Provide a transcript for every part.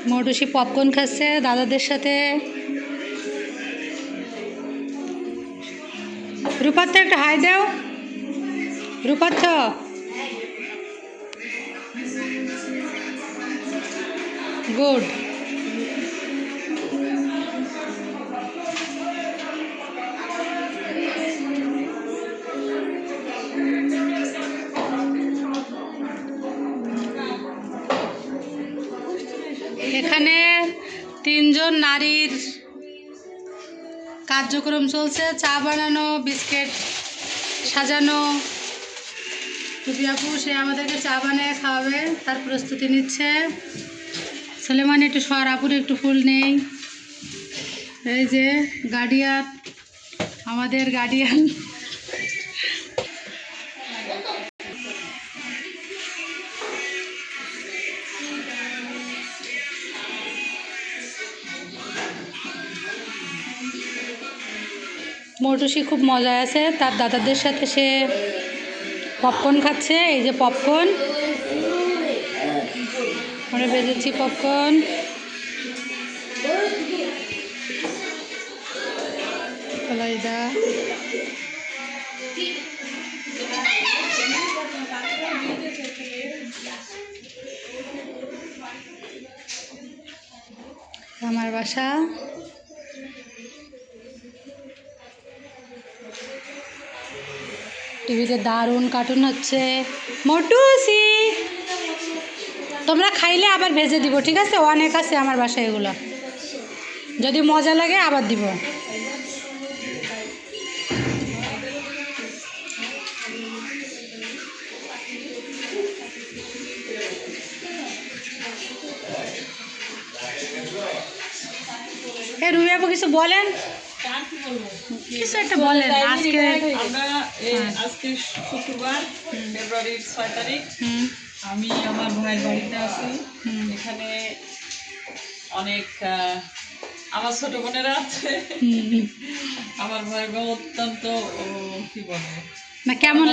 Moutushi popcorn খাচ্ছে দাদাদের সাথে। রূপার্থ একটা হাই দাও। রূপার্থ গুড। এখানে 3 জন নারীর কার্যক্রম চলছে, চা বানানো, বিস্কিট সাজানো। টুপি আপু সে আমাদেরকে চা বানিয়ে খাওয়াবে, তার প্রস্তুতি নিচ্ছে। সুলেমান একটু সর, আপুর একটু ফুল নেই। এই যে গার্ডিয়ান, আমাদের গার্ডিয়ান। মৌটুসি খুব মজা আছে, তার দাদাদের সাথে সে পপকর্ন খাচ্ছে। এই যে পপকর্ন আমরা ভেজেছি, পপকর্ন। কলাইদা আমার বাসা। টিভিতে দারুণ কার্টুন হচ্ছে। মোটুসি তোমরা খাইলে আবার ভেজে দিব, ঠিক আছে? অনেক আছে আমার বাসায় এগুলো, যদি মজা লাগে আবার দিব। রুবি আপু কিছু বলেন, কিছু একটা বলেন। আজকে আজকে শুক্রবার, ফেব্রুয়ারির 6 তারিখ। আমি আমার ভাইয়ের বাড়িতে আছি। এখানে অনেক আমার ছোট বোনেরা আছে। আমার ভাই অত্যন্ত কি বলবো না, কেমন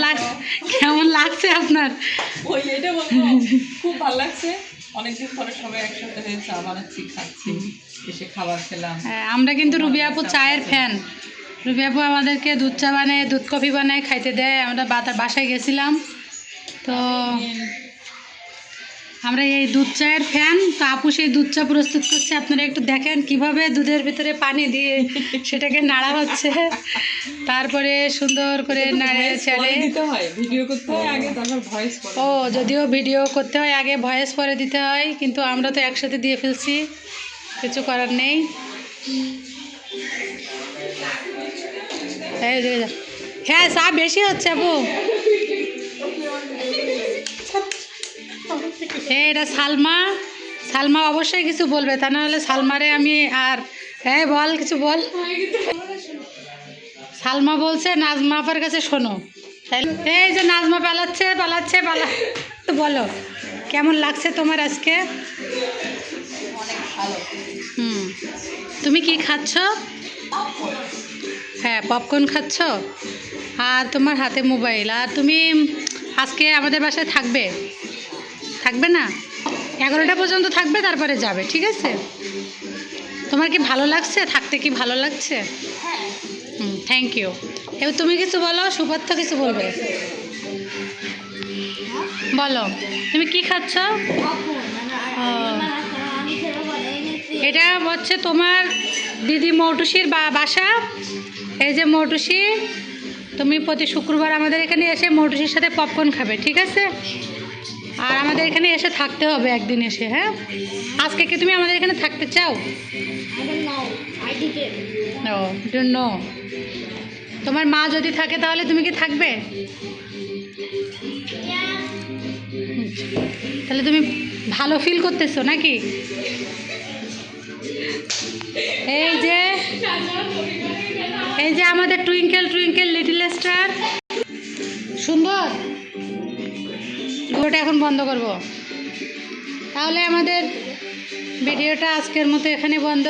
লাগছে আপনার? ওই এটা বলবো, খুব ভালো লাগছে। অনেকদিন পরে সবাই একসাথে হয়ে চা বানাচ্ছি, খাচ্ছি, এসে খাবার খেলাম। আমরা কিন্তু রুবি আপু চায়ের ফ্যান। রুবি আপু আমাদেরকে দুধ চা বানায়, দুধ কফি বানায় খাইতে দেয়। আমরা বাসায় গেছিলাম, তো আমরা এই দুধ চায়ের ফ্যান। তো আপু সেই দুধ চা প্রস্তুত করছে, আপনারা একটু দেখেন কিভাবে দুধের ভিতরে পানি দিয়ে সেটাকে নাড়া হচ্ছে, তারপরে সুন্দর করে নাড়ে চাড়ে দিতে হয়। ভিডিও করতে হয় আগে, তারপর ভয়েস পরে। ও যদিও ভিডিও করতে হয় আগে, ভয়েস পরে দিতে হয়, কিন্তু আমরা তো একসাথে দিয়ে ফেলছি, কিছু করার নেই। হ্যাঁ চা বেশি হচ্ছে আপু। এটা সালমা অবশ্যই কিছু বলবে, তা না হলে সালমারে আমি আর বল কিছু বল। সালমা বলছে নাজমা আপার কাছে শোনো। এই যে নাজমা পালাচ্ছে তো বলো কেমন লাগছে তোমার আজকে? অনেক ভালো। তুমি কি খাচ্ছ? হ্যাঁ পপকর্ন খাচ্ছ, আর তোমার হাতে মোবাইল। আর তুমি আজকে আমাদের বাসায় থাকবে না? 11টা পর্যন্ত থাকবে, তারপরে যাবে, ঠিক আছে? তোমার কি ভালো লাগছে থাকতে? কি ভালো লাগছে? Thank you. এবার তুমি কিছু বলো, সুপার্থ কিছু বলবে, বলো তুমি কি খাচ্ছ? এটা হচ্ছে তোমার দিদি মৌটুসির বাসা। এই যে মৌটুসি, তুমি প্রতি শুক্রবার আমাদের এখানে এসে মৌটুসির সাথে পপকর্ন খাবে, ঠিক আছে? আর আমাদের এখানে এসে থাকতে হবে একদিন এসে। হ্যাঁ, আজকে কি তুমি আমাদের এখানে থাকতে চাও? Don't know. তোমার মা যদি থাকে তাহলে তুমি কি থাকবে? তাহলে তুমি ভালো ফিল করতেছো নাকি? এই যে আমাদের টুইঙ্কেল লিটল স্টার, সুন্দর। ওটা এখন বন্ধ করব, তাহলে আমাদের ভিডিওটা আজকের মতো এখানে বন্ধ।